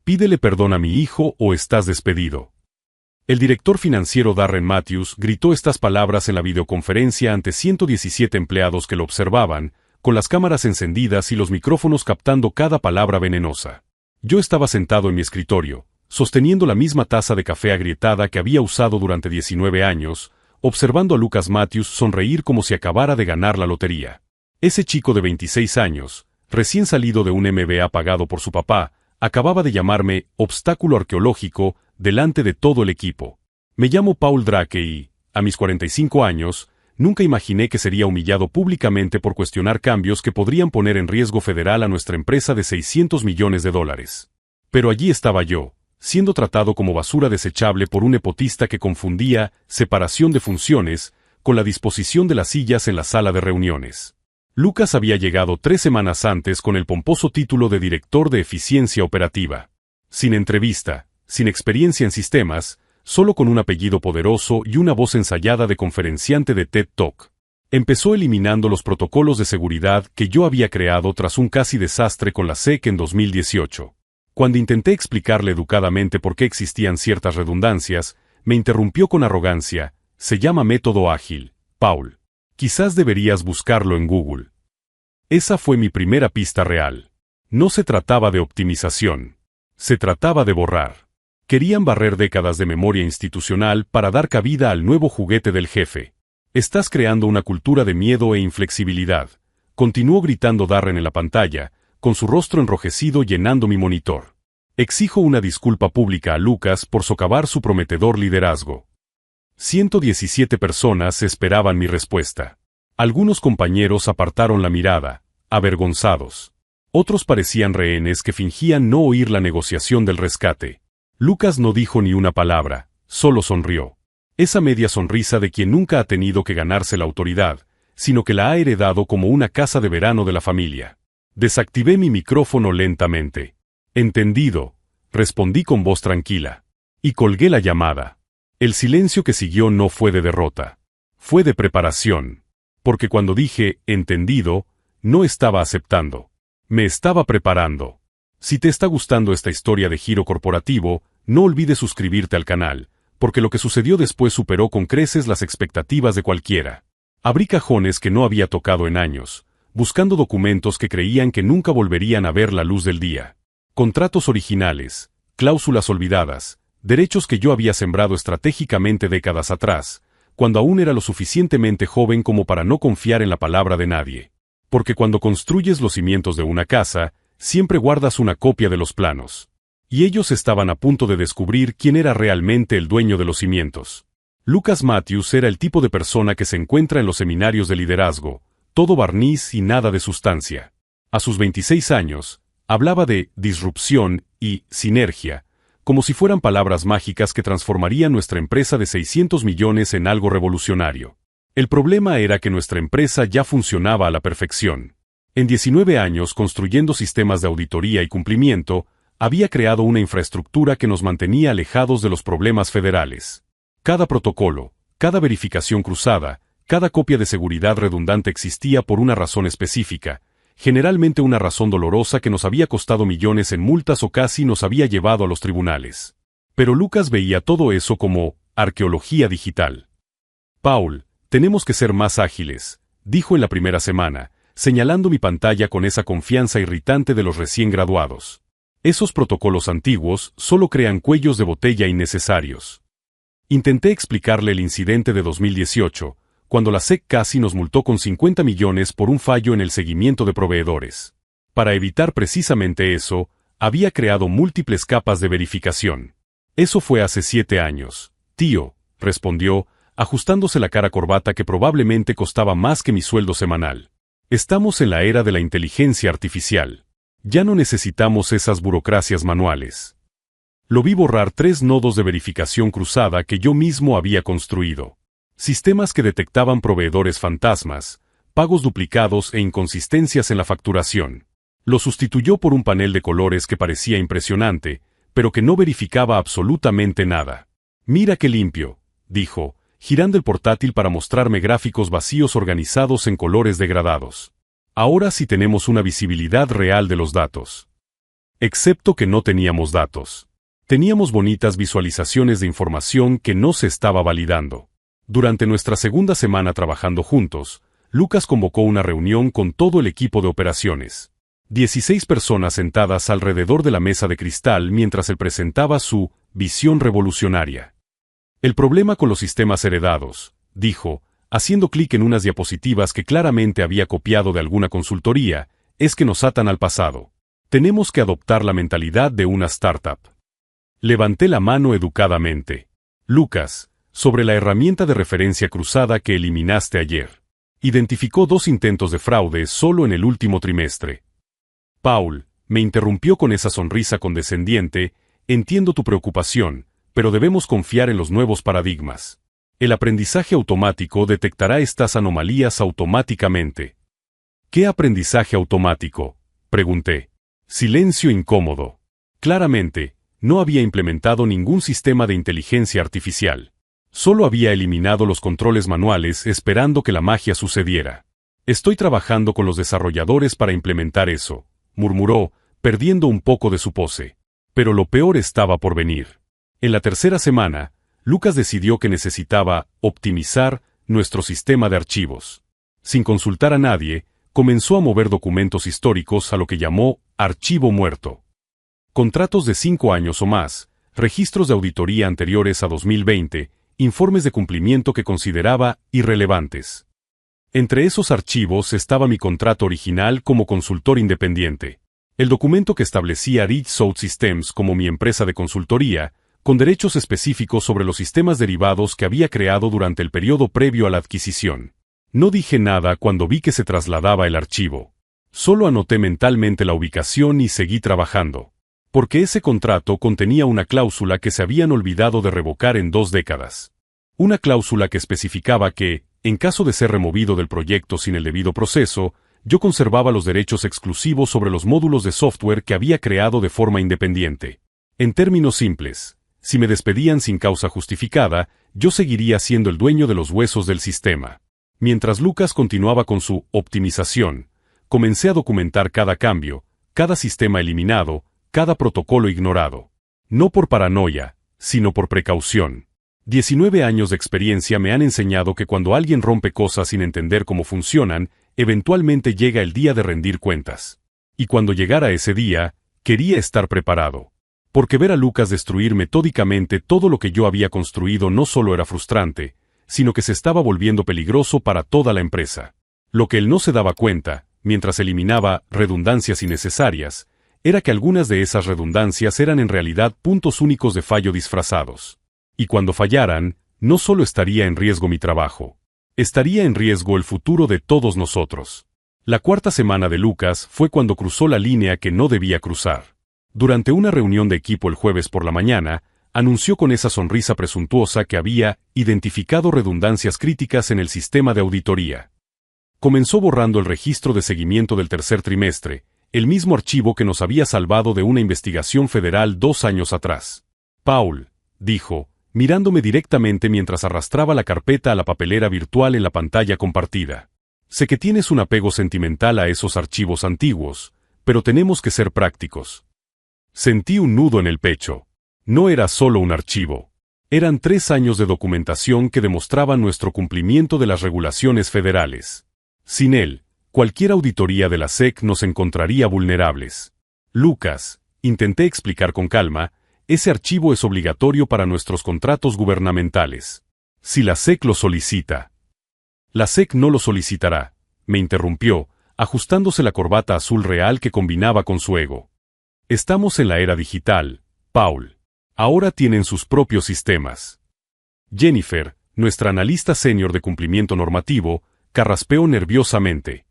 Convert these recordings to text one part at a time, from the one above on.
Pídele perdón a mi hijo o estás despedido. El director financiero Darren Matthews gritó estas palabras en la videoconferencia ante 117 empleados que lo observaban, con las cámaras encendidas y los micrófonos captando cada palabra venenosa. Yo estaba sentado en mi escritorio, sosteniendo la misma taza de café agrietada que había usado durante 19 años, observando a Lucas Matthews sonreír como si acabara de ganar la lotería. Ese chico de 26 años, recién salido de un MBA pagado por su papá, acababa de llamarme obstáculo arqueológico delante de todo el equipo. Me llamo Paul Drake y, a mis 45 años, nunca imaginé que sería humillado públicamente por cuestionar cambios que podrían poner en riesgo federal a nuestra empresa de $600 millones. Pero allí estaba yo, siendo tratado como basura desechable por un nepotista que confundía separación de funciones con la disposición de las sillas en la sala de reuniones. Lucas había llegado 3 semanas antes con el pomposo título de director de eficiencia operativa. Sin entrevista, sin experiencia en sistemas, solo con un apellido poderoso y una voz ensayada de conferenciante de TED Talk. Empezó eliminando los protocolos de seguridad que yo había creado tras un casi desastre con la SEC en 2018. Cuando intenté explicarle educadamente por qué existían ciertas redundancias, me interrumpió con arrogancia: se llama método ágil, Paul. Quizás deberías buscarlo en Google. Esa fue mi primera pista real. No se trataba de optimización. Se trataba de borrar. Querían barrer décadas de memoria institucional para dar cabida al nuevo juguete del jefe. Estás creando una cultura de miedo e inflexibilidad, continuó gritando Darren en la pantalla, con su rostro enrojecido llenando mi monitor. Exijo una disculpa pública a Lucas por socavar su prometedor liderazgo. 117 personas esperaban mi respuesta. Algunos compañeros apartaron la mirada, avergonzados. Otros parecían rehenes que fingían no oír la negociación del rescate. Lucas no dijo ni una palabra, solo sonrió. Esa media sonrisa de quien nunca ha tenido que ganarse la autoridad, sino que la ha heredado como una casa de verano de la familia. Desactivé mi micrófono lentamente. Entendido, respondí con voz tranquila. Y colgué la llamada. El silencio que siguió no fue de derrota. Fue de preparación. Porque cuando dije, entendido, no estaba aceptando. Me estaba preparando. Si te está gustando esta historia de giro corporativo, no olvides suscribirte al canal, porque lo que sucedió después superó con creces las expectativas de cualquiera. Abrí cajones que no había tocado en años, buscando documentos que creían que nunca volverían a ver la luz del día. Contratos originales, cláusulas olvidadas, derechos que yo había sembrado estratégicamente décadas atrás, cuando aún era lo suficientemente joven como para no confiar en la palabra de nadie. Porque cuando construyes los cimientos de una casa, siempre guardas una copia de los planos. Y ellos estaban a punto de descubrir quién era realmente el dueño de los cimientos. Lucas Matthews era el tipo de persona que se encuentra en los seminarios de liderazgo, todo barniz y nada de sustancia. A sus 26 años, hablaba de disrupción y sinergia, como si fueran palabras mágicas que transformarían nuestra empresa de 600 millones en algo revolucionario. El problema era que nuestra empresa ya funcionaba a la perfección. En 19 años construyendo sistemas de auditoría y cumplimiento, había creado una infraestructura que nos mantenía alejados de los problemas federales. Cada protocolo, cada verificación cruzada, cada copia de seguridad redundante existía por una razón específica, generalmente una razón dolorosa que nos había costado millones en multas o casi nos había llevado a los tribunales. Pero Lucas veía todo eso como arqueología digital. Paul, tenemos que ser más ágiles, dijo en la primera semana, señalando mi pantalla con esa confianza irritante de los recién graduados. Esos protocolos antiguos solo crean cuellos de botella innecesarios. Intenté explicarle el incidente de 2018, cuando la SEC casi nos multó con 50 millones por un fallo en el seguimiento de proveedores. Para evitar precisamente eso, había creado múltiples capas de verificación. Eso fue hace 7 años, tío, respondió, ajustándose la cara corbata que probablemente costaba más que mi sueldo semanal. Estamos en la era de la inteligencia artificial. Ya no necesitamos esas burocracias manuales. Lo vi borrar 3 nodos de verificación cruzada que yo mismo había construido. Sistemas que detectaban proveedores fantasmas, pagos duplicados e inconsistencias en la facturación. Lo sustituyó por un panel de colores que parecía impresionante, pero que no verificaba absolutamente nada. Mira qué limpio, dijo, girando el portátil para mostrarme gráficos vacíos organizados en colores degradados. Ahora sí tenemos una visibilidad real de los datos. Excepto que no teníamos datos. Teníamos bonitas visualizaciones de información que no se estaba validando. Durante nuestra segunda semana trabajando juntos, Lucas convocó una reunión con todo el equipo de operaciones. 16 personas sentadas alrededor de la mesa de cristal mientras él presentaba su visión revolucionaria. El problema con los sistemas heredados, dijo, haciendo clic en unas diapositivas que claramente había copiado de alguna consultoría, es que nos atan al pasado. Tenemos que adoptar la mentalidad de una startup. Levanté la mano educadamente. Lucas, sobre la herramienta de referencia cruzada que eliminaste ayer. Identificó 2 intentos de fraude solo en el último trimestre. Paul, me interrumpió con esa sonrisa condescendiente, entiendo tu preocupación, pero debemos confiar en los nuevos paradigmas. El aprendizaje automático detectará estas anomalías automáticamente. ¿Qué aprendizaje automático?, pregunté. Silencio incómodo. Claramente, no había implementado ningún sistema de inteligencia artificial. Solo había eliminado los controles manuales esperando que la magia sucediera. Estoy trabajando con los desarrolladores para implementar eso, murmuró, perdiendo un poco de su pose. Pero lo peor estaba por venir. En la tercera semana, Lucas decidió que necesitaba optimizar nuestro sistema de archivos. Sin consultar a nadie, comenzó a mover documentos históricos a lo que llamó archivo muerto. Contratos de 5 años o más, registros de auditoría anteriores a 2020, informes de cumplimiento que consideraba irrelevantes. Entre esos archivos estaba mi contrato original como consultor independiente. El documento que establecía Rich South Systems como mi empresa de consultoría, con derechos específicos sobre los sistemas derivados que había creado durante el periodo previo a la adquisición. No dije nada cuando vi que se trasladaba el archivo. Solo anoté mentalmente la ubicación y seguí trabajando. Porque ese contrato contenía una cláusula que se habían olvidado de revocar en 2 décadas. Una cláusula que especificaba que, en caso de ser removido del proyecto sin el debido proceso, yo conservaba los derechos exclusivos sobre los módulos de software que había creado de forma independiente. En términos simples, si me despedían sin causa justificada, yo seguiría siendo el dueño de los huesos del sistema. Mientras Lucas continuaba con su optimización, comencé a documentar cada cambio, cada sistema eliminado, cada protocolo ignorado. No por paranoia, sino por precaución. 19 años de experiencia me han enseñado que cuando alguien rompe cosas sin entender cómo funcionan, eventualmente llega el día de rendir cuentas. Y cuando llegara ese día, quería estar preparado. Porque ver a Lucas destruir metódicamente todo lo que yo había construido no solo era frustrante, sino que se estaba volviendo peligroso para toda la empresa. Lo que él no se daba cuenta, mientras eliminaba redundancias innecesarias, era que algunas de esas redundancias eran en realidad puntos únicos de fallo disfrazados. Y cuando fallaran, no solo estaría en riesgo mi trabajo, estaría en riesgo el futuro de todos nosotros. La cuarta semana de Lucas fue cuando cruzó la línea que no debía cruzar. Durante una reunión de equipo el jueves por la mañana, anunció con esa sonrisa presuntuosa que había identificado redundancias críticas en el sistema de auditoría. Comenzó borrando el registro de seguimiento del tercer trimestre, el mismo archivo que nos había salvado de una investigación federal 2 años atrás. Paul, dijo, mirándome directamente mientras arrastraba la carpeta a la papelera virtual en la pantalla compartida. Sé que tienes un apego sentimental a esos archivos antiguos, pero tenemos que ser prácticos. Sentí un nudo en el pecho. No era solo un archivo. Eran 3 años de documentación que demostraban nuestro cumplimiento de las regulaciones federales. Sin él, cualquier auditoría de la SEC nos encontraría vulnerables. Lucas, intenté explicar con calma, ese archivo es obligatorio para nuestros contratos gubernamentales. Si la SEC lo solicita. La SEC no lo solicitará, me interrumpió, ajustándose la corbata azul real que combinaba con su ego. Estamos en la era digital, Paul. Ahora tienen sus propios sistemas. Jennifer, nuestra analista senior de cumplimiento normativo, carraspeó nerviosamente.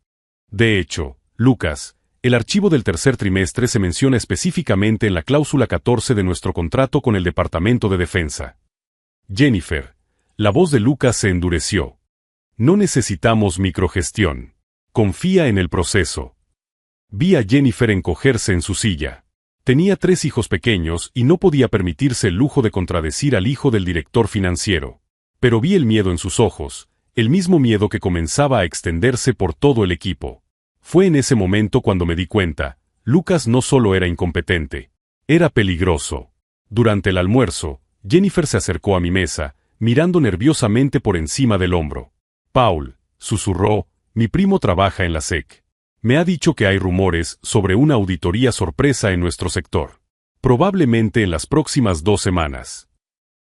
De hecho, Lucas, el archivo del tercer trimestre se menciona específicamente en la cláusula 14 de nuestro contrato con el Departamento de Defensa. Jennifer, la voz de Lucas se endureció. No necesitamos microgestión. Confía en el proceso. Vi a Jennifer encogerse en su silla. Tenía 3 hijos pequeños y no podía permitirse el lujo de contradecir al hijo del director financiero. Pero vi el miedo en sus ojos, el mismo miedo que comenzaba a extenderse por todo el equipo. Fue en ese momento cuando me di cuenta, Lucas no solo era incompetente, era peligroso. Durante el almuerzo, Jennifer se acercó a mi mesa, mirando nerviosamente por encima del hombro. Paul, susurró, mi primo trabaja en la SEC. Me ha dicho que hay rumores sobre una auditoría sorpresa en nuestro sector. Probablemente en las próximas 2 semanas.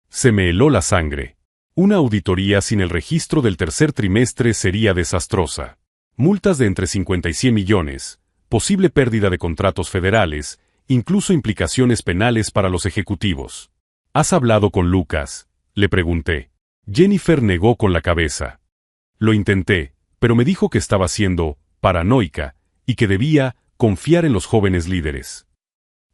Se me heló la sangre. Una auditoría sin el registro del tercer trimestre sería desastrosa. Multas de entre 50 y 100 millones, posible pérdida de contratos federales, incluso implicaciones penales para los ejecutivos. ¿Has hablado con Lucas?, le pregunté. Jennifer negó con la cabeza. Lo intenté, pero me dijo que estaba siendo paranoica y que debía confiar en los jóvenes líderes.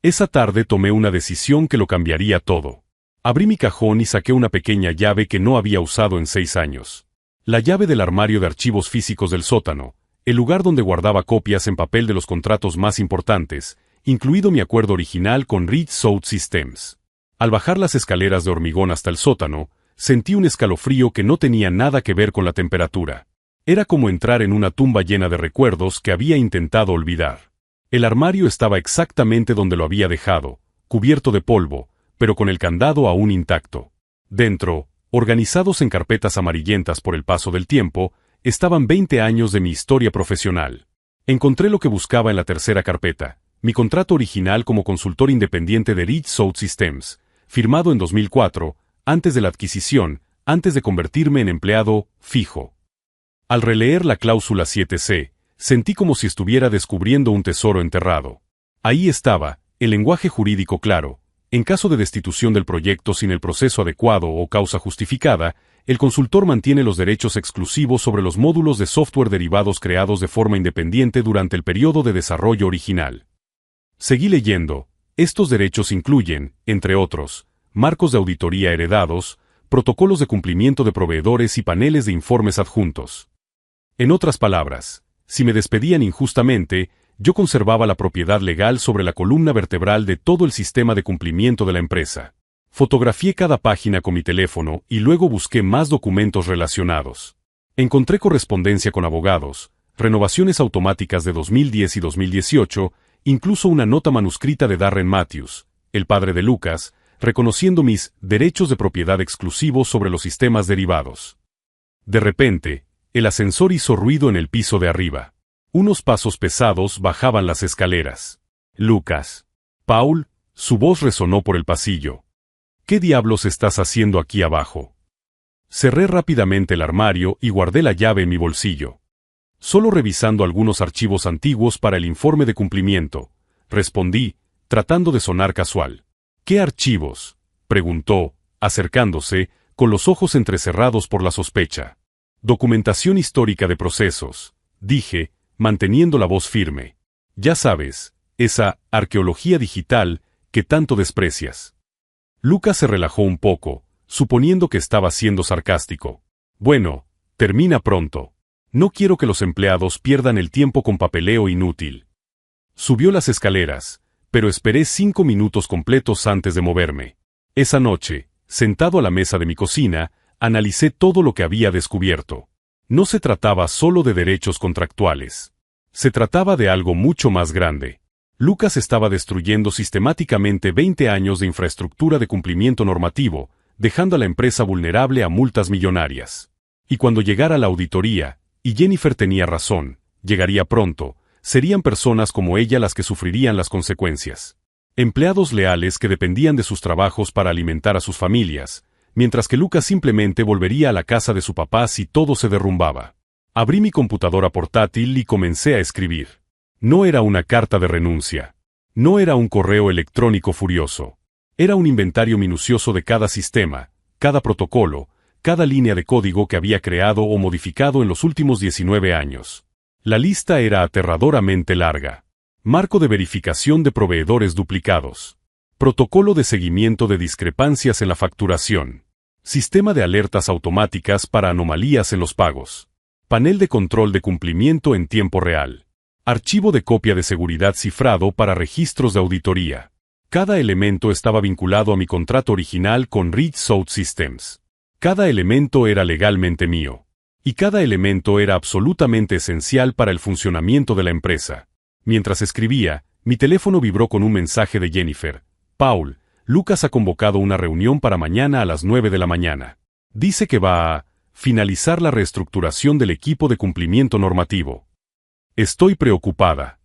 Esa tarde tomé una decisión que lo cambiaría todo. Abrí mi cajón y saqué una pequeña llave que no había usado en 6 años. La llave del armario de archivos físicos del sótano, el lugar donde guardaba copias en papel de los contratos más importantes, incluido mi acuerdo original con Reed South Systems. Al bajar las escaleras de hormigón hasta el sótano, sentí un escalofrío que no tenía nada que ver con la temperatura. Era como entrar en una tumba llena de recuerdos que había intentado olvidar. El armario estaba exactamente donde lo había dejado, cubierto de polvo, pero con el candado aún intacto. Dentro, organizados en carpetas amarillentas por el paso del tiempo, estaban 20 años de mi historia profesional. Encontré lo que buscaba en la tercera carpeta, mi contrato original como consultor independiente de Reed South Systems, firmado en 2004, antes de la adquisición, antes de convertirme en empleado fijo. Al releer la cláusula 7C, sentí como si estuviera descubriendo un tesoro enterrado. Ahí estaba, el lenguaje jurídico claro. En caso de destitución del proyecto sin el proceso adecuado o causa justificada, el consultor mantiene los derechos exclusivos sobre los módulos de software derivados creados de forma independiente durante el periodo de desarrollo original. Seguí leyendo. Estos derechos incluyen, entre otros, marcos de auditoría heredados, protocolos de cumplimiento de proveedores y paneles de informes adjuntos. En otras palabras, si me despedían injustamente, yo conservaba la propiedad legal sobre la columna vertebral de todo el sistema de cumplimiento de la empresa. Fotografié cada página con mi teléfono y luego busqué más documentos relacionados. Encontré correspondencia con abogados, renovaciones automáticas de 2010 y 2018, incluso una nota manuscrita de Darren Matthews, el padre de Lucas, reconociendo mis derechos de propiedad exclusivos sobre los sistemas derivados. De repente, el ascensor hizo ruido en el piso de arriba. Unos pasos pesados bajaban las escaleras. Lucas. Paul, su voz resonó por el pasillo. ¿Qué diablos estás haciendo aquí abajo? Cerré rápidamente el armario y guardé la llave en mi bolsillo. Solo revisando algunos archivos antiguos para el informe de cumplimiento, respondí, tratando de sonar casual. ¿Qué archivos?, preguntó, acercándose, con los ojos entrecerrados por la sospecha. Documentación histórica de procesos, dije, manteniendo la voz firme. Ya sabes, esa arqueología digital que tanto desprecias. Lucas se relajó un poco, suponiendo que estaba siendo sarcástico. Bueno, termina pronto. No quiero que los empleados pierdan el tiempo con papeleo inútil. Subió las escaleras, pero esperé 5 minutos completos antes de moverme. Esa noche, sentado a la mesa de mi cocina, analicé todo lo que había descubierto. No se trataba solo de derechos contractuales. Se trataba de algo mucho más grande. Lucas estaba destruyendo sistemáticamente 20 años de infraestructura de cumplimiento normativo, dejando a la empresa vulnerable a multas millonarias. Y cuando llegara la auditoría, y Jennifer tenía razón, llegaría pronto, serían personas como ella las que sufrirían las consecuencias. Empleados leales que dependían de sus trabajos para alimentar a sus familias, mientras que Lucas simplemente volvería a la casa de su papá si todo se derrumbaba. Abrí mi computadora portátil y comencé a escribir. No era una carta de renuncia. No era un correo electrónico furioso. Era un inventario minucioso de cada sistema, cada protocolo, cada línea de código que había creado o modificado en los últimos 19 años. La lista era aterradoramente larga. Marco de verificación de proveedores duplicados. Protocolo de seguimiento de discrepancias en la facturación. Sistema de alertas automáticas para anomalías en los pagos. Panel de control de cumplimiento en tiempo real. Archivo de copia de seguridad cifrado para registros de auditoría. Cada elemento estaba vinculado a mi contrato original con Reed South Systems. Cada elemento era legalmente mío. Y cada elemento era absolutamente esencial para el funcionamiento de la empresa. Mientras escribía, Mi teléfono vibró con un mensaje de Jennifer. Paul, Lucas ha convocado una reunión para mañana a las 9 de la mañana. Dice que va a finalizar la reestructuración del equipo de cumplimiento normativo. Estoy preocupada.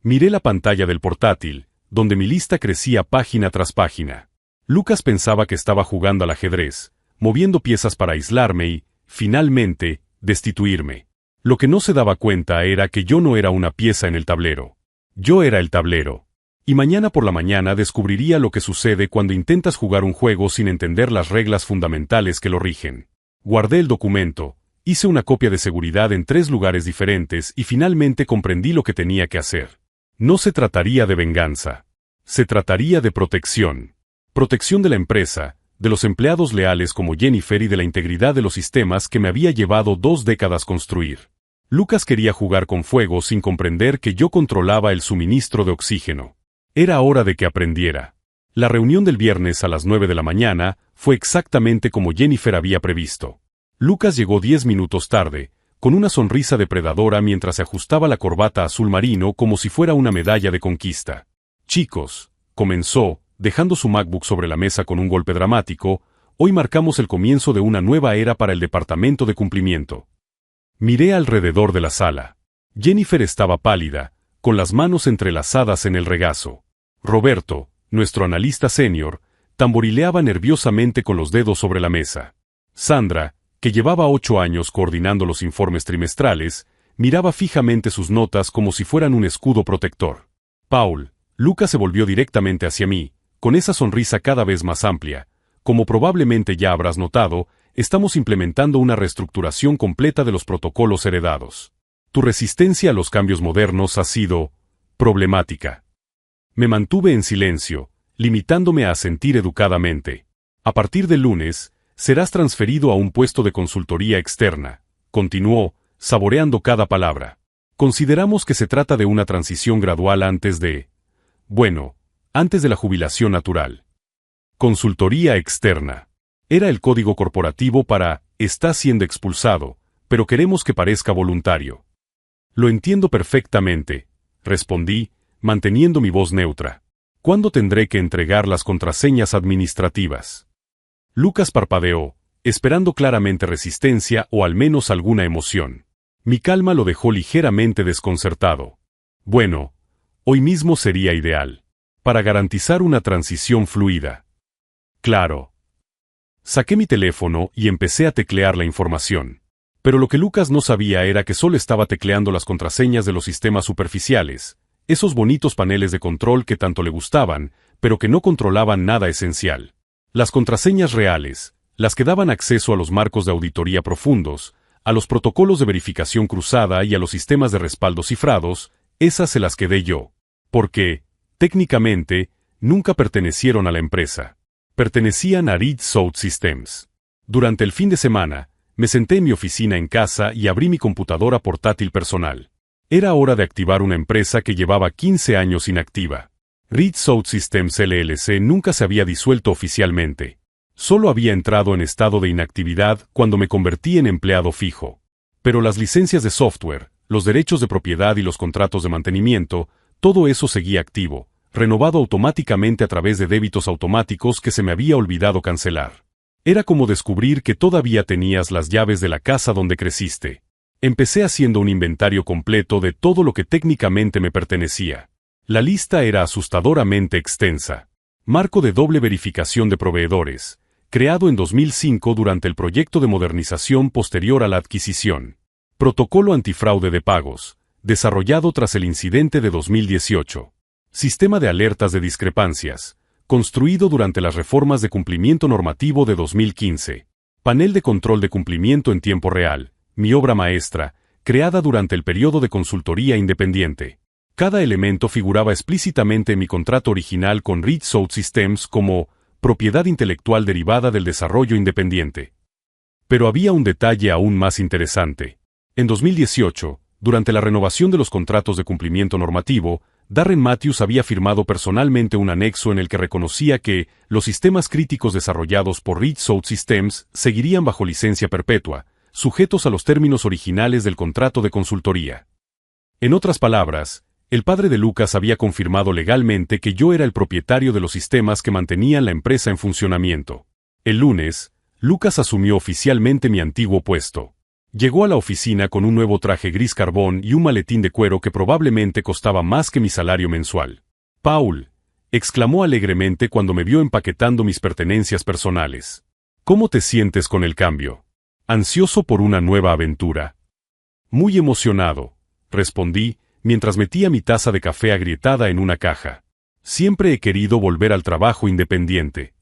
Miré la pantalla del portátil, donde mi lista crecía página tras página. Lucas pensaba que estaba jugando al ajedrez, moviendo piezas para aislarme y, finalmente, destituirme. Lo que no se daba cuenta era que yo no era una pieza en el tablero. Yo era el tablero. Y mañana por la mañana descubriría lo que sucede cuando intentas jugar un juego sin entender las reglas fundamentales que lo rigen. Guardé el documento, hice una copia de seguridad en 3 lugares diferentes y finalmente comprendí lo que tenía que hacer. No se trataría de venganza. Se trataría de protección. Protección de la empresa, de los empleados leales como Jennifer y de la integridad de los sistemas que me había llevado 2 décadas construir. Lucas quería jugar con fuego sin comprender que yo controlaba el suministro de oxígeno. Era hora de que aprendiera. La reunión del viernes a las 9 de la mañana fue exactamente como Jennifer había previsto. Lucas llegó 10 minutos tarde, con una sonrisa depredadora mientras se ajustaba la corbata azul marino como si fuera una medalla de conquista. Chicos, comenzó, dejando su MacBook sobre la mesa con un golpe dramático, hoy marcamos el comienzo de una nueva era para el departamento de cumplimiento. Miré alrededor de la sala. Jennifer estaba pálida, con las manos entrelazadas en el regazo. Roberto, nuestro analista senior, tamborileaba nerviosamente con los dedos sobre la mesa. Sandra, que llevaba 8 años coordinando los informes trimestrales, miraba fijamente sus notas como si fueran un escudo protector. Paul, Lucas se volvió directamente hacia mí, con esa sonrisa cada vez más amplia. Como probablemente ya habrás notado, estamos implementando una reestructuración completa de los protocolos heredados. Tu resistencia a los cambios modernos ha sido problemática. Me mantuve en silencio, limitándome a asentir educadamente. A partir del lunes, serás transferido a un puesto de consultoría externa, continuó, saboreando cada palabra. Consideramos que se trata de una transición gradual antes de la jubilación natural. Consultoría externa. Era el código corporativo para, está siendo expulsado, pero queremos que parezca voluntario. Lo entiendo perfectamente, respondí, manteniendo mi voz neutra. ¿Cuándo tendré que entregar las contraseñas administrativas? Lucas parpadeó, esperando claramente resistencia o al menos alguna emoción. Mi calma lo dejó ligeramente desconcertado. Bueno, hoy mismo sería ideal. Para garantizar una transición fluida. Claro. Saqué mi teléfono y empecé a teclear la información. Pero lo que Lucas no sabía era que solo estaba tecleando las contraseñas de los sistemas superficiales, esos bonitos paneles de control que tanto le gustaban, pero que no controlaban nada esencial. Las contraseñas reales, las que daban acceso a los marcos de auditoría profundos, a los protocolos de verificación cruzada y a los sistemas de respaldo cifrados, esas se las quedé yo. Porque, técnicamente, nunca pertenecieron a la empresa. Pertenecían a Reed South Systems. Durante el fin de semana, me senté en mi oficina en casa y abrí mi computadora portátil personal. Era hora de activar una empresa que llevaba 15 años inactiva. Reed South Systems LLC nunca se había disuelto oficialmente. Solo había entrado en estado de inactividad cuando me convertí en empleado fijo. Pero las licencias de software, los derechos de propiedad y los contratos de mantenimiento, todo eso seguía activo, renovado automáticamente a través de débitos automáticos que se me había olvidado cancelar. Era como descubrir que todavía tenías las llaves de la casa donde creciste. Empecé haciendo un inventario completo de todo lo que técnicamente me pertenecía. La lista era asustadoramente extensa. Marco de doble verificación de proveedores, creado en 2005 durante el proyecto de modernización posterior a la adquisición. Protocolo antifraude de pagos, desarrollado tras el incidente de 2018. Sistema de alertas de discrepancias, construido durante las reformas de cumplimiento normativo de 2015. Panel de control de cumplimiento en tiempo real, mi obra maestra, creada durante el periodo de consultoría independiente. Cada elemento figuraba explícitamente en mi contrato original con Reed South Systems como propiedad intelectual derivada del desarrollo independiente. Pero había un detalle aún más interesante. En 2018, durante la renovación de los contratos de cumplimiento normativo, Darren Matthews había firmado personalmente un anexo en el que reconocía que los sistemas críticos desarrollados por Reed South Systems seguirían bajo licencia perpetua, sujetos a los términos originales del contrato de consultoría. En otras palabras, El padre de Lucas había confirmado legalmente que yo era el propietario de los sistemas que mantenían la empresa en funcionamiento. El lunes, Lucas asumió oficialmente mi antiguo puesto. Llegó a la oficina con un nuevo traje gris carbón y un maletín de cuero que probablemente costaba más que mi salario mensual. «Paul», exclamó alegremente cuando me vio empaquetando mis pertenencias personales. «¿Cómo te sientes con el cambio? ¿Ansioso por una nueva aventura?» «Muy emocionado», respondí, mientras metía mi taza de café agrietada en una caja. «Siempre he querido volver al trabajo independiente».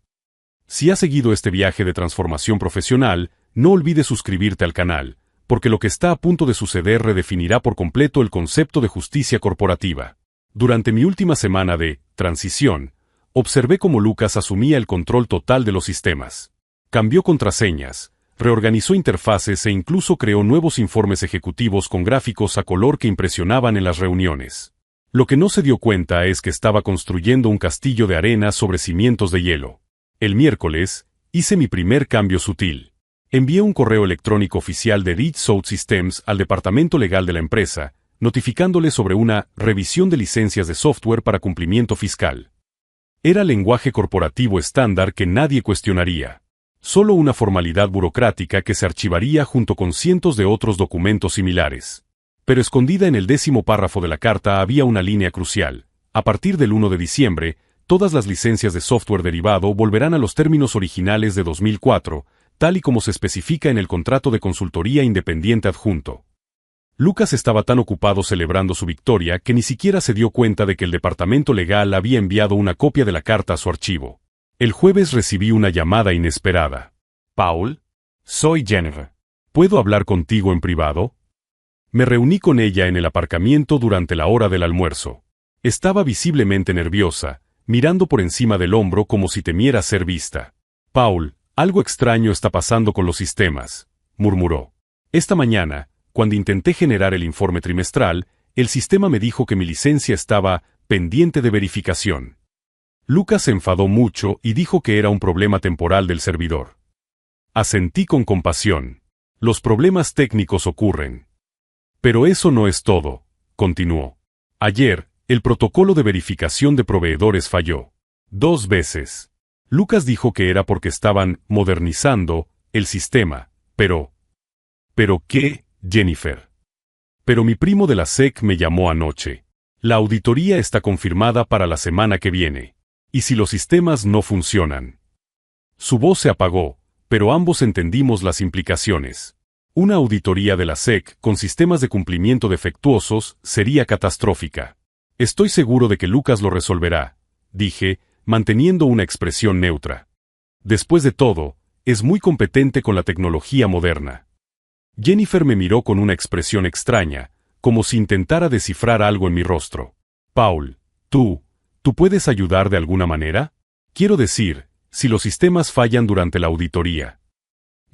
Si has seguido este viaje de transformación profesional, no olvides suscribirte al canal, porque lo que está a punto de suceder redefinirá por completo el concepto de justicia corporativa. Durante mi última semana de transición, observé cómo Lucas asumía el control total de los sistemas. Cambió contraseñas, reorganizó interfaces e incluso creó nuevos informes ejecutivos con gráficos a color que impresionaban en las reuniones. Lo que no se dio cuenta es que estaba construyendo un castillo de arena sobre cimientos de hielo. El miércoles, hice mi primer cambio sutil. Envié un correo electrónico oficial de Dassault Systems al departamento legal de la empresa, notificándole sobre una revisión de licencias de software para cumplimiento fiscal. Era lenguaje corporativo estándar que nadie cuestionaría. Solo una formalidad burocrática que se archivaría junto con cientos de otros documentos similares. Pero escondida en el 10º párrafo de la carta había una línea crucial. A partir del 1 de diciembre, todas las licencias de software derivado volverán a los términos originales de 2004, tal y como se especifica en el contrato de consultoría independiente adjunto. Lucas estaba tan ocupado celebrando su victoria que ni siquiera se dio cuenta de que el departamento legal había enviado una copia de la carta a su archivo. El jueves recibí una llamada inesperada. «Paul, soy Jennifer. ¿Puedo hablar contigo en privado?» Me reuní con ella en el aparcamiento durante la hora del almuerzo. Estaba visiblemente nerviosa, mirando por encima del hombro como si temiera ser vista. «Paul, algo extraño está pasando con los sistemas», murmuró. «Esta mañana, cuando intenté generar el informe trimestral, el sistema me dijo que mi licencia estaba pendiente de verificación». Lucas se enfadó mucho y dijo que era un problema temporal del servidor. Asentí con compasión. «Los problemas técnicos ocurren». «Pero eso no es todo», continuó. «Ayer, el protocolo de verificación de proveedores falló. 2 veces. Lucas dijo que era porque estaban modernizando el sistema, pero... ¿Pero qué, Jennifer? Pero mi primo de la SEC me llamó anoche. La auditoría está confirmada para la semana que viene. ¿Y si los sistemas no funcionan?» Su voz se apagó, pero ambos entendimos las implicaciones. Una auditoría de la SEC con sistemas de cumplimiento defectuosos sería catastrófica. «Estoy seguro de que Lucas lo resolverá», dije, manteniendo una expresión neutra. «Después de todo, es muy competente con la tecnología moderna». Jennifer me miró con una expresión extraña, como si intentara descifrar algo en mi rostro. «Paul, ¿tú puedes ayudar de alguna manera? Quiero decir, si los sistemas fallan durante la auditoría».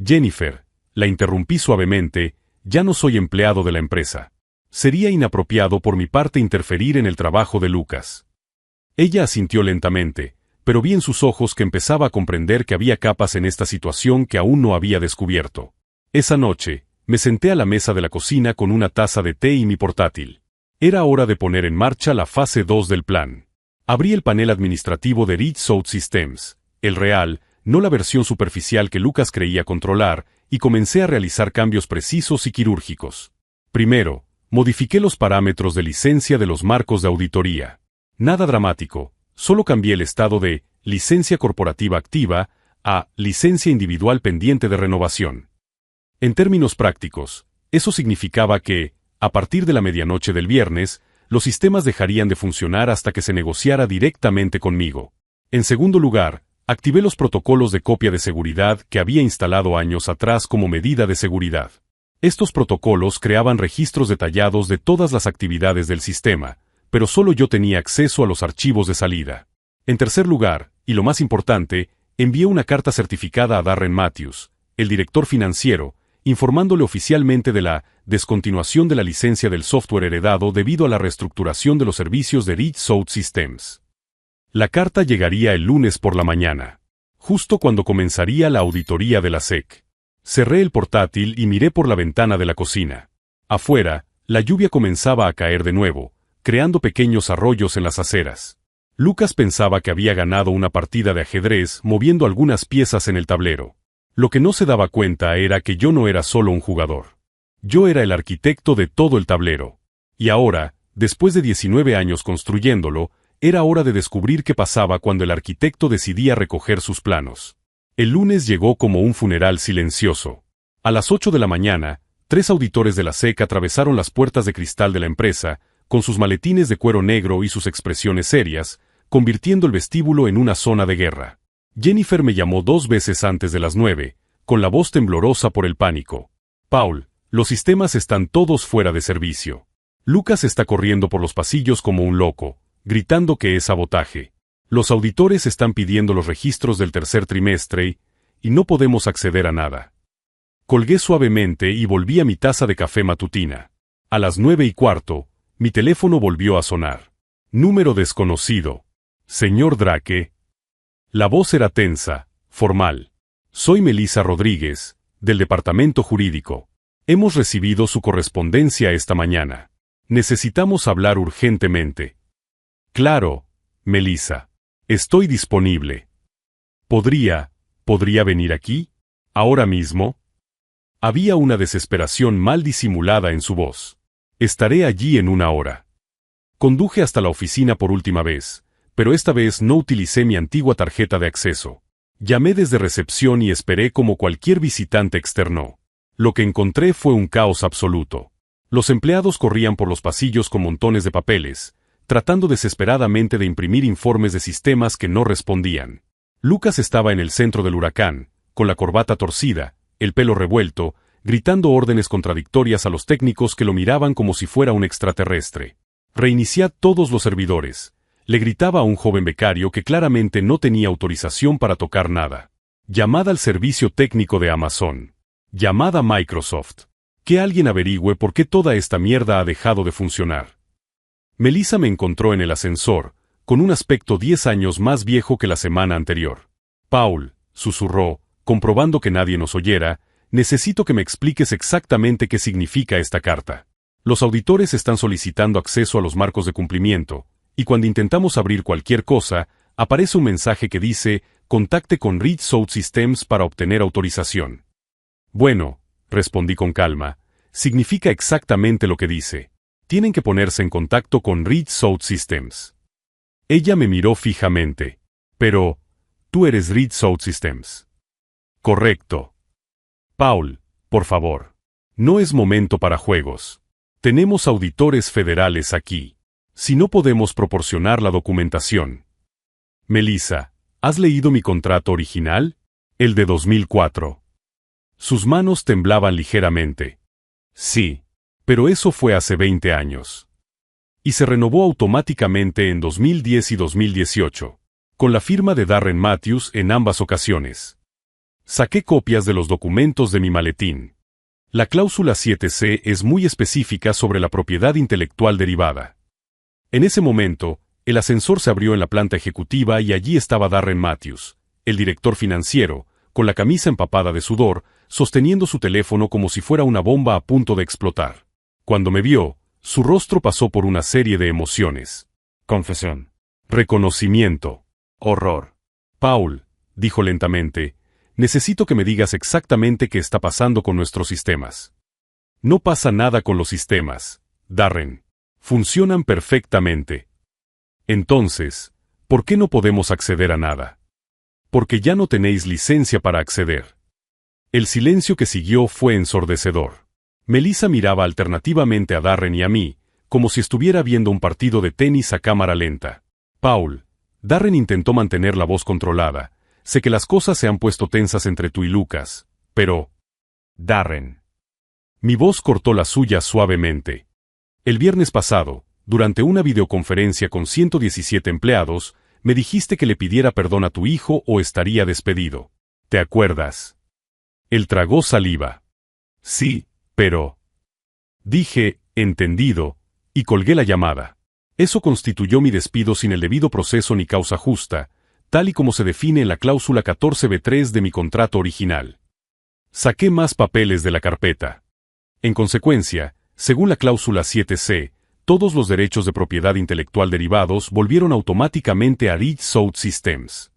«Jennifer», la interrumpí suavemente, «ya no soy empleado de la empresa. Sería inapropiado por mi parte interferir en el trabajo de Lucas». Ella asintió lentamente, pero vi en sus ojos que empezaba a comprender que había capas en esta situación que aún no había descubierto. Esa noche, me senté a la mesa de la cocina con una taza de té y mi portátil. Era hora de poner en marcha la fase 2 del plan. Abrí el panel administrativo de Dassault Systems, el real, no la versión superficial que Lucas creía controlar, y comencé a realizar cambios precisos y quirúrgicos. Primero, modifiqué los parámetros de licencia de los marcos de auditoría. Nada dramático, solo cambié el estado de licencia corporativa activa a licencia individual pendiente de renovación. En términos prácticos, eso significaba que, a partir de la medianoche del viernes, los sistemas dejarían de funcionar hasta que se negociara directamente conmigo. En segundo lugar, activé los protocolos de copia de seguridad que había instalado años atrás como medida de seguridad. Estos protocolos creaban registros detallados de todas las actividades del sistema, pero solo yo tenía acceso a los archivos de salida. En tercer lugar, y lo más importante, envié una carta certificada a Darren Matthews, el director financiero, informándole oficialmente de la descontinuación de la licencia del software heredado debido a la reestructuración de los servicios de Dassault Systems. La carta llegaría el lunes por la mañana, justo cuando comenzaría la auditoría de la SEC. Cerré el portátil y miré por la ventana de la cocina. Afuera, la lluvia comenzaba a caer de nuevo, creando pequeños arroyos en las aceras. Lucas pensaba que había ganado una partida de ajedrez moviendo algunas piezas en el tablero. Lo que no se daba cuenta era que yo no era solo un jugador. Yo era el arquitecto de todo el tablero. Y ahora, después de 19 años construyéndolo, era hora de descubrir qué pasaba cuando el arquitecto decidía recoger sus planos. El lunes llegó como un funeral silencioso. A las 8 de la mañana, 3 auditores de la SEC atravesaron las puertas de cristal de la empresa, con sus maletines de cuero negro y sus expresiones serias, convirtiendo el vestíbulo en una zona de guerra. Jennifer me llamó 2 veces antes de las 9, con la voz temblorosa por el pánico. Paul, los sistemas están todos fuera de servicio. Lucas está corriendo por los pasillos como un loco, gritando que es sabotaje. Los auditores están pidiendo los registros del tercer trimestre y no podemos acceder a nada. Colgué suavemente y volví a mi taza de café matutina. A las 9:15, mi teléfono volvió a sonar. Número desconocido. Señor Drake. La voz era tensa, formal. Soy Melissa Rodríguez, del departamento jurídico. Hemos recibido su correspondencia esta mañana. Necesitamos hablar urgentemente. Claro, Melissa. Estoy disponible. ¿Podría venir aquí? ¿Ahora mismo? Había una desesperación mal disimulada en su voz. Estaré allí en 1 hora. Conduje hasta la oficina por última vez, pero esta vez no utilicé mi antigua tarjeta de acceso. Llamé desde recepción y esperé como cualquier visitante externo. Lo que encontré fue un caos absoluto. Los empleados corrían por los pasillos con montones de papeles, tratando desesperadamente de imprimir informes de sistemas que no respondían. Lucas estaba en el centro del huracán, con la corbata torcida, el pelo revuelto, gritando órdenes contradictorias a los técnicos que lo miraban como si fuera un extraterrestre. Reiniciad todos los servidores, le gritaba a un joven becario que claramente no tenía autorización para tocar nada. Llamad al servicio técnico de Amazon. Llamad a Microsoft. Que alguien averigüe por qué toda esta mierda ha dejado de funcionar. Melissa me encontró en el ascensor, con un aspecto 10 años más viejo que la semana anterior. Paul, susurró, comprobando que nadie nos oyera, necesito que me expliques exactamente qué significa esta carta. Los auditores están solicitando acceso a los marcos de cumplimiento, y cuando intentamos abrir cualquier cosa, aparece un mensaje que dice, contacte con Reed South Systems para obtener autorización. Bueno, respondí con calma, significa exactamente lo que dice. Tienen que ponerse en contacto con Reed South Systems. Ella me miró fijamente. Pero, tú eres Reed South Systems. Correcto. Paul, por favor. No es momento para juegos. Tenemos auditores federales aquí. Si no podemos proporcionar la documentación. Melissa, ¿has leído mi contrato original? El de 2004. Sus manos temblaban ligeramente. Sí, pero eso fue hace 20 años. Y se renovó automáticamente en 2010 y 2018, con la firma de Darren Matthews en ambas ocasiones. Saqué copias de los documentos de mi maletín. La cláusula 7C es muy específica sobre la propiedad intelectual derivada. En ese momento, el ascensor se abrió en la planta ejecutiva y allí estaba Darren Matthews, el director financiero, con la camisa empapada de sudor, sosteniendo su teléfono como si fuera una bomba a punto de explotar. Cuando me vio, su rostro pasó por una serie de emociones. Confesión. Reconocimiento. Horror. Paul, dijo lentamente, necesito que me digas exactamente qué está pasando con nuestros sistemas. No pasa nada con los sistemas, Darren. Funcionan perfectamente. Entonces, ¿por qué no podemos acceder a nada? Porque ya no tenéis licencia para acceder. El silencio que siguió fue ensordecedor. Melissa miraba alternativamente a Darren y a mí, como si estuviera viendo un partido de tenis a cámara lenta. Paul, Darren intentó mantener la voz controlada. Sé que las cosas se han puesto tensas entre tú y Lucas, pero... Darren. Mi voz cortó la suya suavemente. El viernes pasado, durante una videoconferencia con 117 empleados, me dijiste que le pidiera perdón a tu hijo o estaría despedido. ¿Te acuerdas? Él tragó saliva. Sí, pero... Dije, entendido, y colgué la llamada. Eso constituyó mi despido sin el debido proceso ni causa justa, tal y como se define en la cláusula 14b3 de mi contrato original. Saqué más papeles de la carpeta. En consecuencia, según la cláusula 7c, todos los derechos de propiedad intelectual derivados volvieron automáticamente a Reed South Systems.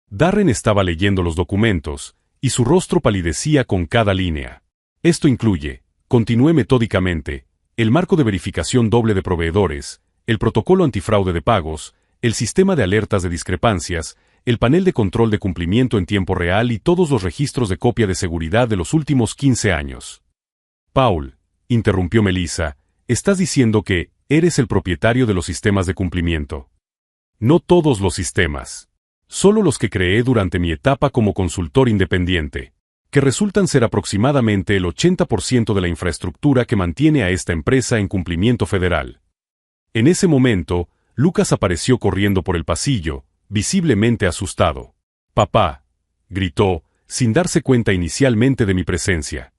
Darren estaba leyendo los documentos, y su rostro palidecía con cada línea. Esto incluye, continué metódicamente, el marco de verificación doble de proveedores, el protocolo antifraude de pagos, el sistema de alertas de discrepancias, el panel de control de cumplimiento en tiempo real y todos los registros de copia de seguridad de los últimos 15 años. Paul, interrumpió Melissa, estás diciendo que eres el propietario de los sistemas de cumplimiento. No todos los sistemas. Solo los que creé durante mi etapa como consultor independiente, que resultan ser aproximadamente el 80% de la infraestructura que mantiene a esta empresa en cumplimiento federal. En ese momento, Lucas apareció corriendo por el pasillo, visiblemente asustado. «Papá», gritó, sin darse cuenta inicialmente de mi presencia.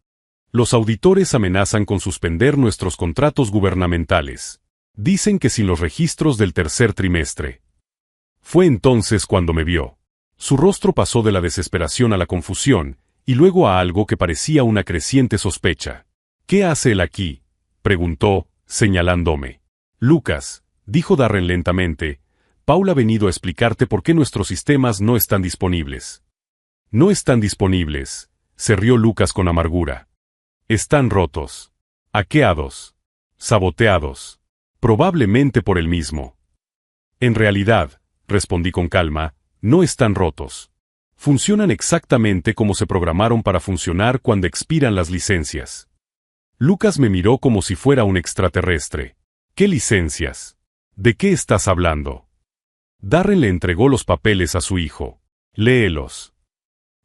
«Los auditores amenazan con suspender nuestros contratos gubernamentales. Dicen que sin los registros del tercer trimestre». Fue entonces cuando me vio. Su rostro pasó de la desesperación a la confusión, y luego a algo que parecía una creciente sospecha. «¿Qué hace él aquí?», preguntó, señalándome. «Lucas», dijo Darren lentamente, «Paul ha venido a explicarte por qué nuestros sistemas no están disponibles». «No están disponibles», se rió Lucas con amargura. «Están rotos. Hackeados. Saboteados. Probablemente por él mismo». «En realidad», respondí con calma, «no están rotos. Funcionan exactamente como se programaron para funcionar cuando expiran las licencias». Lucas me miró como si fuera un extraterrestre. «¿Qué licencias? ¿De qué estás hablando?» Darren le entregó los papeles a su hijo. «Léelos».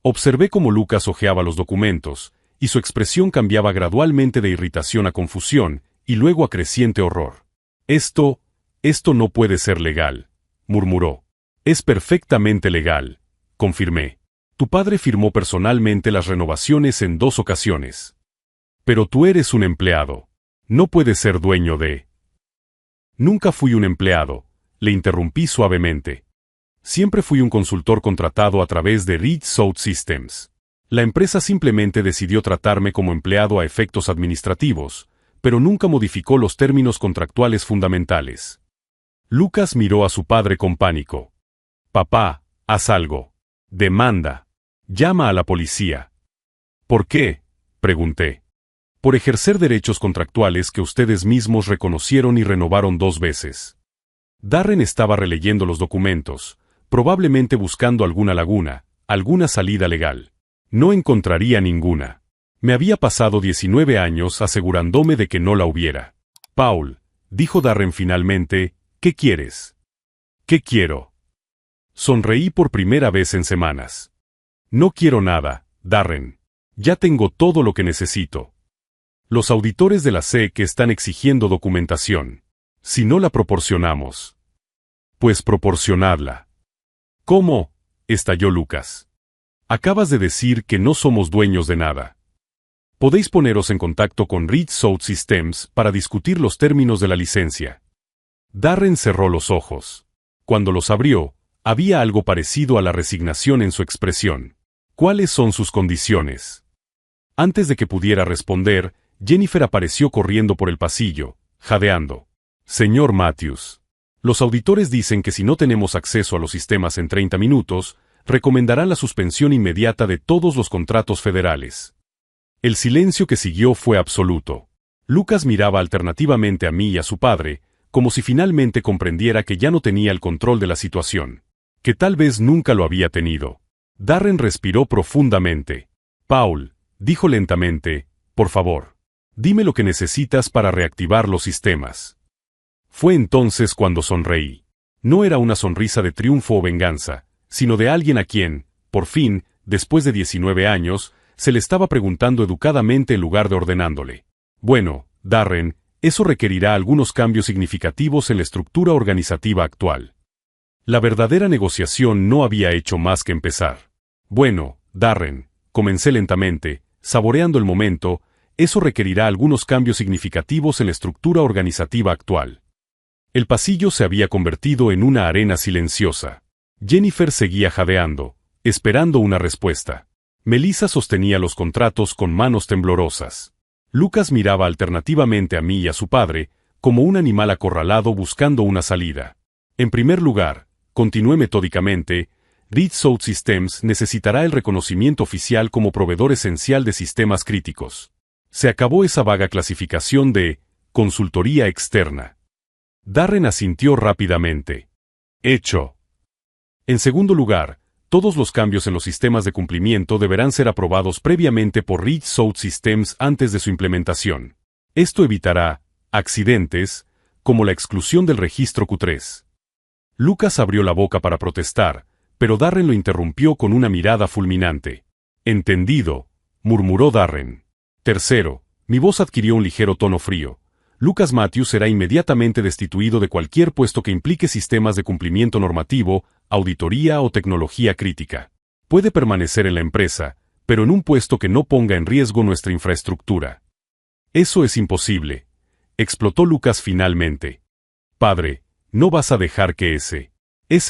Observé cómo Lucas hojeaba los documentos, y su expresión cambiaba gradualmente de irritación a confusión, y luego a creciente horror. Esto no puede ser legal», murmuró. «Es perfectamente legal», confirmé. «Tu padre firmó personalmente las renovaciones en 2 ocasiones. Pero tú eres un empleado. No puedes ser dueño de...». «Nunca fui un empleado», le interrumpí suavemente. «Siempre fui un consultor contratado a través de Reed South Systems. La empresa simplemente decidió tratarme como empleado a efectos administrativos, pero nunca modificó los términos contractuales fundamentales». Lucas miró a su padre con pánico. «Papá, haz algo. Demanda. Llama a la policía». «¿Por qué?», pregunté. «Por ejercer derechos contractuales que ustedes mismos reconocieron y renovaron 2 veces». Darren estaba releyendo los documentos, probablemente buscando alguna laguna, alguna salida legal. No encontraría ninguna. Me había pasado 19 años asegurándome de que no la hubiera. «Paul», dijo Darren finalmente, «¿qué quieres?» «¿Qué quiero?» Sonreí por primera vez en semanas. «No quiero nada, Darren. Ya tengo todo lo que necesito. Los auditores de la SEC están exigiendo documentación. Si no la proporcionamos». «Pues proporcionadla». «¿Cómo?», estalló Lucas. «Acabas de decir que no somos dueños de nada. Podéis poneros en contacto con Reed South Systems para discutir los términos de la licencia». Darren cerró los ojos. Cuando los abrió, había algo parecido a la resignación en su expresión. «¿Cuáles son sus condiciones?». Antes de que pudiera responder, Jennifer apareció corriendo por el pasillo, jadeando. «Señor Matthews, los auditores dicen que si no tenemos acceso a los sistemas en 30 minutos, recomendarán la suspensión inmediata de todos los contratos federales». El silencio que siguió fue absoluto. Lucas miraba alternativamente a mí y a su padre, como si finalmente comprendiera que ya no tenía el control de la situación, que tal vez nunca lo había tenido. Darren respiró profundamente. «Paul», dijo lentamente, «por favor, dime lo que necesitas para reactivar los sistemas». Fue entonces cuando sonreí. No era una sonrisa de triunfo o venganza, sino de alguien a quien, por fin, después de 19 años, se le estaba preguntando educadamente en lugar de ordenándole. «Bueno, Darren, eso requerirá algunos cambios significativos en la estructura organizativa actual». La verdadera negociación no había hecho más que empezar. «Bueno, Darren», comencé lentamente, saboreando el momento, «eso requerirá algunos cambios significativos en la estructura organizativa actual». El pasillo se había convertido en una arena silenciosa. Jennifer seguía jadeando, esperando una respuesta. Melissa sostenía los contratos con manos temblorosas. Lucas miraba alternativamente a mí y a su padre, como un animal acorralado buscando una salida. En primer lugar, continué metódicamente, Reed South Systems necesitará el reconocimiento oficial como proveedor esencial de sistemas críticos. Se acabó esa vaga clasificación de consultoría externa. Darren asintió rápidamente. Hecho. En segundo lugar, todos los cambios en los sistemas de cumplimiento deberán ser aprobados previamente por Reed South Systems antes de su implementación. Esto evitará accidentes, como la exclusión del registro Q3. Lucas abrió la boca para protestar, pero Darren lo interrumpió con una mirada fulminante. Entendido, murmuró Darren. Tercero, mi voz adquirió un ligero tono frío. Lucas Matthews será inmediatamente destituido de cualquier puesto que implique sistemas de cumplimiento normativo, auditoría o tecnología crítica. Puede permanecer en la empresa, pero en un puesto que no ponga en riesgo nuestra infraestructura. Eso es imposible, explotó Lucas finalmente. Padre, no vas a dejar que ese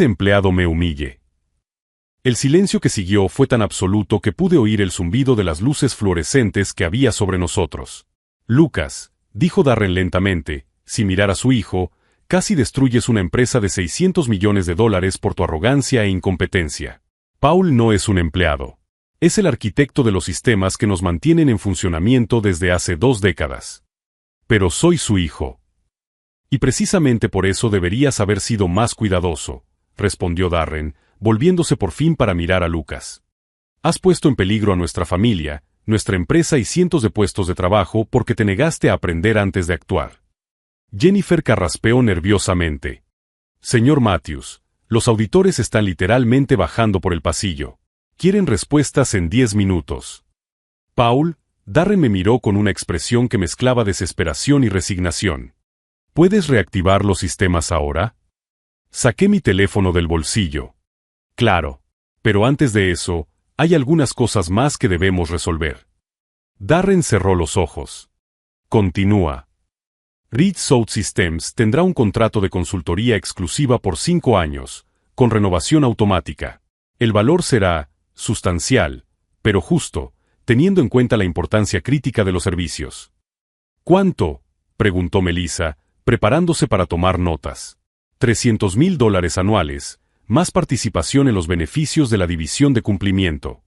empleado me humille. El silencio que siguió fue tan absoluto que pude oír el zumbido de las luces fluorescentes que había sobre nosotros. Lucas, dijo Darren lentamente, sin mirar a su hijo, casi destruyes una empresa de $600 millones por tu arrogancia e incompetencia. Paul no es un empleado. Es el arquitecto de los sistemas que nos mantienen en funcionamiento desde hace 2 décadas. Pero soy su hijo. Y precisamente por eso deberías haber sido más cuidadoso, respondió Darren, volviéndose por fin para mirar a Lucas. Has puesto en peligro a nuestra familia, nuestra empresa y cientos de puestos de trabajo porque te negaste a aprender antes de actuar. Jennifer carraspeó nerviosamente. Señor Matthews, los auditores están literalmente bajando por el pasillo. Quieren respuestas en 10 minutos. Paul, Darren me miró con una expresión que mezclaba desesperación y resignación. ¿Puedes reactivar los sistemas ahora? Saqué mi teléfono del bolsillo. Claro. Pero antes de eso, hay algunas cosas más que debemos resolver. Darren cerró los ojos. Continúa. Reed South Systems tendrá un contrato de consultoría exclusiva por 5 años, con renovación automática. El valor será sustancial, pero justo, teniendo en cuenta la importancia crítica de los servicios. ¿Cuánto?, preguntó Melissa, preparándose para tomar notas. $300,000 anuales, más participación en los beneficios de la división de cumplimiento.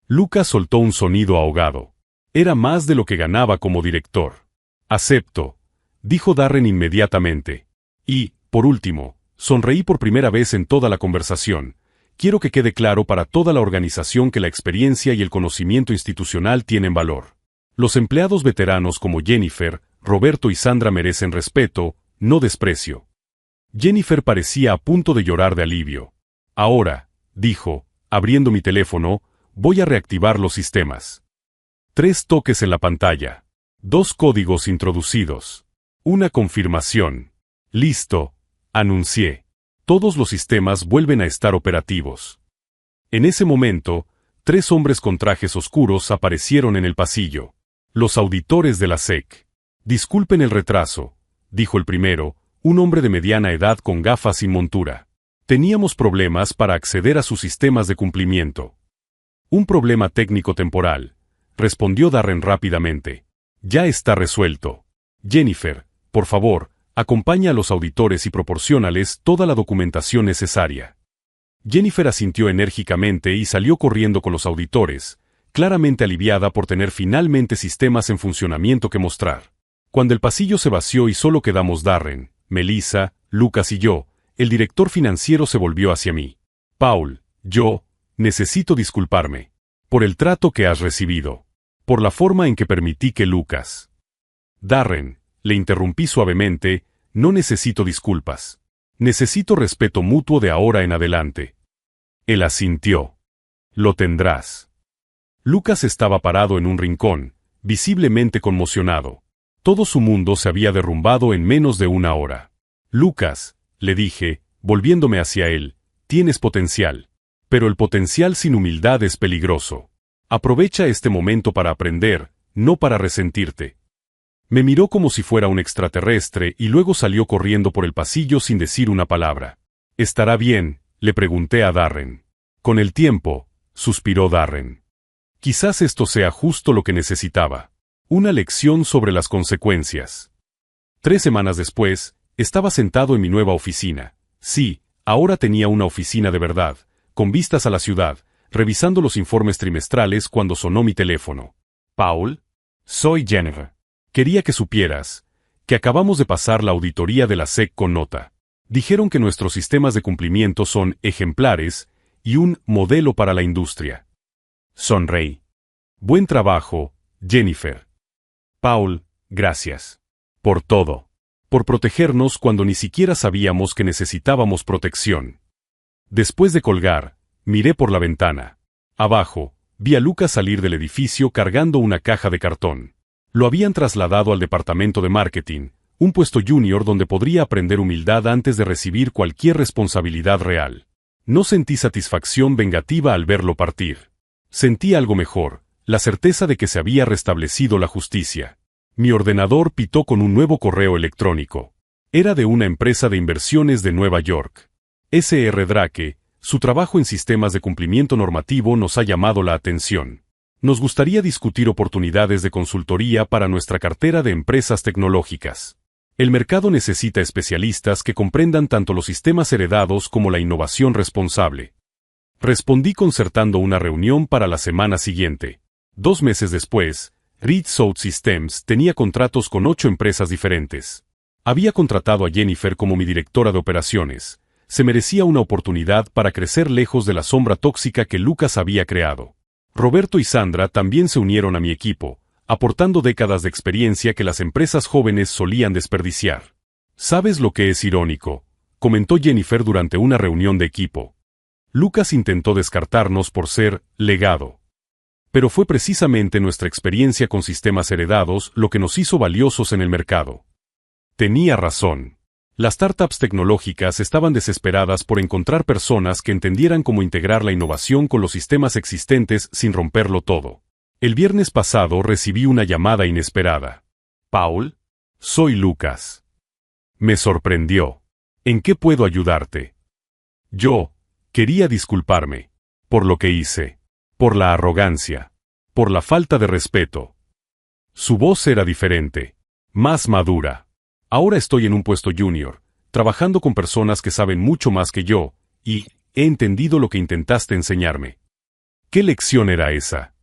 Lucas soltó un sonido ahogado. Era más de lo que ganaba como director. Acepto, dijo Darren inmediatamente. Y, por último, sonreí por primera vez en toda la conversación. Quiero que quede claro para toda la organización que la experiencia y el conocimiento institucional tienen valor. Los empleados veteranos como Jennifer, Roberto y Sandra merecen respeto, no desprecio. Jennifer parecía a punto de llorar de alivio. Ahora, dijo, abriendo mi teléfono, voy a reactivar los sistemas. 3 toques en la pantalla. 2 códigos introducidos. Una confirmación. Listo, anuncié. Todos los sistemas vuelven a estar operativos. En ese momento, 3 hombres con trajes oscuros aparecieron en el pasillo. Los auditores de la SEC. Disculpen el retraso, dijo el primero, un hombre de mediana edad con gafas sin montura. Teníamos problemas para acceder a sus sistemas de cumplimiento. Un problema técnico temporal, respondió Darren rápidamente. Ya está resuelto. Jennifer, por favor, acompaña a los auditores y proporciónales toda la documentación necesaria. Jennifer asintió enérgicamente y salió corriendo con los auditores, claramente aliviada por tener finalmente sistemas en funcionamiento que mostrar. Cuando el pasillo se vació y solo quedamos Darren, Melissa, Lucas y yo, el director financiero se volvió hacia mí. Paul, necesito disculparme. Por el trato que has recibido. Por la forma en que permití que Lucas. Darren, le interrumpí suavemente, no necesito disculpas. Necesito respeto mutuo de ahora en adelante. Él asintió. Lo tendrás. Lucas estaba parado en un rincón, visiblemente conmocionado. Todo su mundo se había derrumbado en menos de 1 hora. Lucas, le dije, volviéndome hacia él, tienes potencial. Pero el potencial sin humildad es peligroso. Aprovecha este momento para aprender, no para resentirte. Me miró como si fuera un extraterrestre y luego salió corriendo por el pasillo sin decir una palabra. ¿Estará bien?, le pregunté a Darren. Con el tiempo, suspiró Darren. Quizás esto sea justo lo que necesitaba. Una lección sobre las consecuencias. 3 semanas después, estaba sentado en mi nueva oficina. Sí, ahora tenía una oficina de verdad, con vistas a la ciudad, revisando los informes trimestrales cuando sonó mi teléfono. Paul, soy Jennifer. Quería que supieras que acabamos de pasar la auditoría de la SEC con nota. Dijeron que nuestros sistemas de cumplimiento son ejemplares y un modelo para la industria. Sonreí. Buen trabajo, Jennifer. Paul, gracias. Por todo. Por protegernos cuando ni siquiera sabíamos que necesitábamos protección. Después de colgar, miré por la ventana. Abajo, vi a Lucas salir del edificio cargando una caja de cartón. Lo habían trasladado al departamento de marketing, un puesto junior donde podría aprender humildad antes de recibir cualquier responsabilidad real. No sentí satisfacción vengativa al verlo partir. Sentí algo mejor, la certeza de que se había restablecido la justicia. Mi ordenador pitó con un nuevo correo electrónico. Era de una empresa de inversiones de Nueva York. S.R. Drake, su trabajo en sistemas de cumplimiento normativo nos ha llamado la atención. Nos gustaría discutir oportunidades de consultoría para nuestra cartera de empresas tecnológicas. El mercado necesita especialistas que comprendan tanto los sistemas heredados como la innovación responsable. Respondí concertando una reunión para la semana siguiente. 2 meses después, Reed South Systems tenía contratos con 8 empresas diferentes. Había contratado a Jennifer como mi directora de operaciones. Se merecía una oportunidad para crecer lejos de la sombra tóxica que Lucas había creado. Roberto y Sandra también se unieron a mi equipo, aportando décadas de experiencia que las empresas jóvenes solían desperdiciar. ¿Sabes lo que es irónico?, comentó Jennifer durante una reunión de equipo. Lucas intentó descartarnos por ser legado. Pero fue precisamente nuestra experiencia con sistemas heredados lo que nos hizo valiosos en el mercado. Tenía razón. Las startups tecnológicas estaban desesperadas por encontrar personas que entendieran cómo integrar la innovación con los sistemas existentes sin romperlo todo. El viernes pasado recibí una llamada inesperada. Paul, soy Lucas. Me sorprendió. ¿En qué puedo ayudarte? Yo quería disculparme por lo que hice, por la arrogancia, por la falta de respeto. Su voz era diferente, más madura. Ahora estoy en un puesto junior, trabajando con personas que saben mucho más que yo, y he entendido lo que intentaste enseñarme. ¿Qué lección era esa?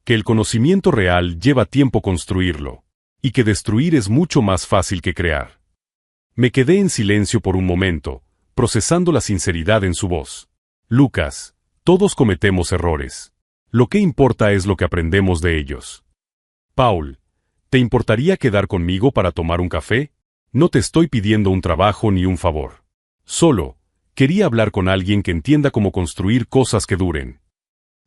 Que el conocimiento real lleva tiempo construirlo, y que destruir es mucho más fácil que crear. Me quedé en silencio por un momento, procesando la sinceridad en su voz. Lucas, todos cometemos errores. Lo que importa es lo que aprendemos de ellos. Paul, ¿te importaría quedar conmigo para tomar un café? No te estoy pidiendo un trabajo ni un favor. Solo, quería hablar con alguien que entienda cómo construir cosas que duren.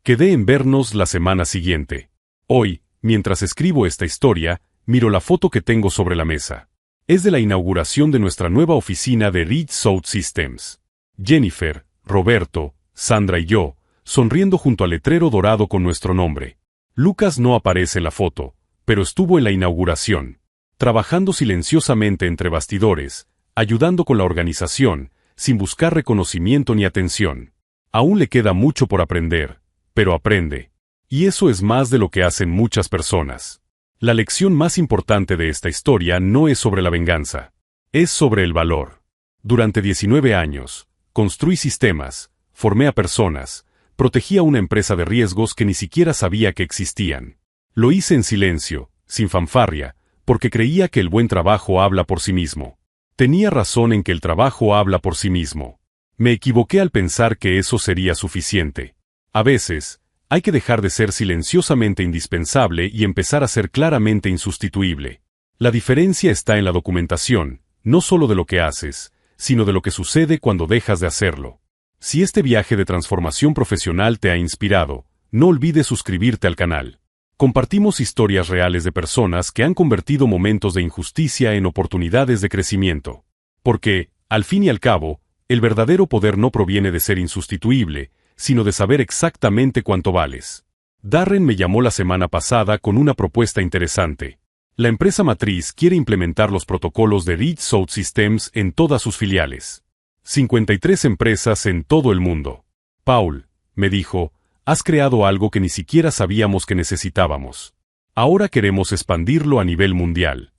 Quedé en vernos la semana siguiente. Hoy, mientras escribo esta historia, miro la foto que tengo sobre la mesa. Es de la inauguración de nuestra nueva oficina de Reed South Systems. Jennifer, Roberto, Sandra y yo, sonriendo junto al letrero dorado con nuestro nombre. Lucas no aparece en la foto, pero estuvo en la inauguración, trabajando silenciosamente entre bastidores, ayudando con la organización, sin buscar reconocimiento ni atención. Aún le queda mucho por aprender, pero aprende. Y eso es más de lo que hacen muchas personas. La lección más importante de esta historia no es sobre la venganza, es sobre el valor. Durante 19 años, construí sistemas, formé a personas, protegí a una empresa de riesgos que ni siquiera sabía que existían. Lo hice en silencio, sin fanfarria, porque creía que el buen trabajo habla por sí mismo. Tenía razón en que el trabajo habla por sí mismo. Me equivoqué al pensar que eso sería suficiente. A veces, hay que dejar de ser silenciosamente indispensable y empezar a ser claramente insustituible. La diferencia está en la documentación, no solo de lo que haces, sino de lo que sucede cuando dejas de hacerlo. Si este viaje de transformación profesional te ha inspirado, no olvides suscribirte al canal. Compartimos historias reales de personas que han convertido momentos de injusticia en oportunidades de crecimiento. Porque, al fin y al cabo, el verdadero poder no proviene de ser insustituible, sino de saber exactamente cuánto vales. Darren me llamó la semana pasada con una propuesta interesante. La empresa matriz quiere implementar los protocolos de Reed South Systems en todas sus filiales. 53 empresas en todo el mundo. Paul, me dijo, has creado algo que ni siquiera sabíamos que necesitábamos. Ahora queremos expandirlo a nivel mundial.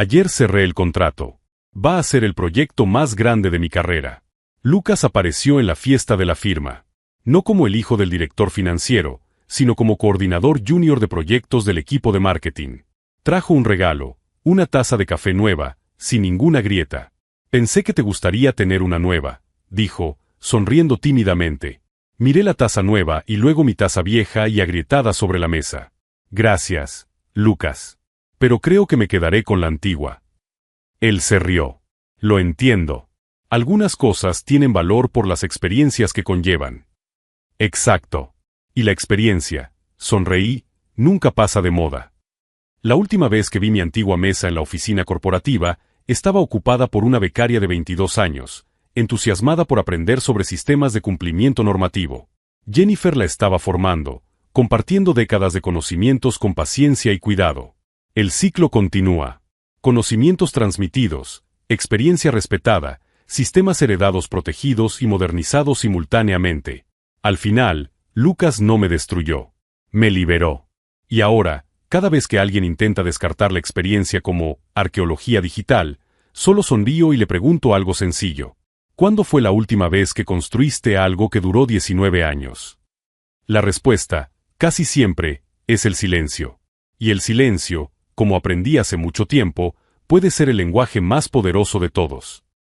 Ayer cerré el contrato. Va a ser el proyecto más grande de mi carrera. Lucas apareció en la fiesta de la firma. No como el hijo del director financiero, sino como coordinador junior de proyectos del equipo de marketing. Trajo un regalo, una taza de café nueva, sin ninguna grieta. Pensé que te gustaría tener una nueva, dijo, sonriendo tímidamente. Miré la taza nueva y luego mi taza vieja y agrietada sobre la mesa. Gracias, Lucas. Pero creo que me quedaré con la antigua. Él se rió. Lo entiendo. Algunas cosas tienen valor por las experiencias que conllevan. Exacto. Y la experiencia, sonreí, nunca pasa de moda. La última vez que vi mi antigua mesa en la oficina corporativa, estaba ocupada por una becaria de 22 años, entusiasmada por aprender sobre sistemas de cumplimiento normativo. Jennifer la estaba formando, compartiendo décadas de conocimientos con paciencia y cuidado. El ciclo continúa. Conocimientos transmitidos, experiencia respetada, sistemas heredados protegidos y modernizados simultáneamente. Al final, Lucas no me destruyó. Me liberó. Y ahora, cada vez que alguien intenta descartar la experiencia como arqueología digital, solo sonrío y le pregunto algo sencillo. ¿Cuándo fue la última vez que construiste algo que duró 19 años? La respuesta, casi siempre, es el silencio. Y el silencio, como aprendí hace mucho tiempo, puede ser el lenguaje más poderoso de todos.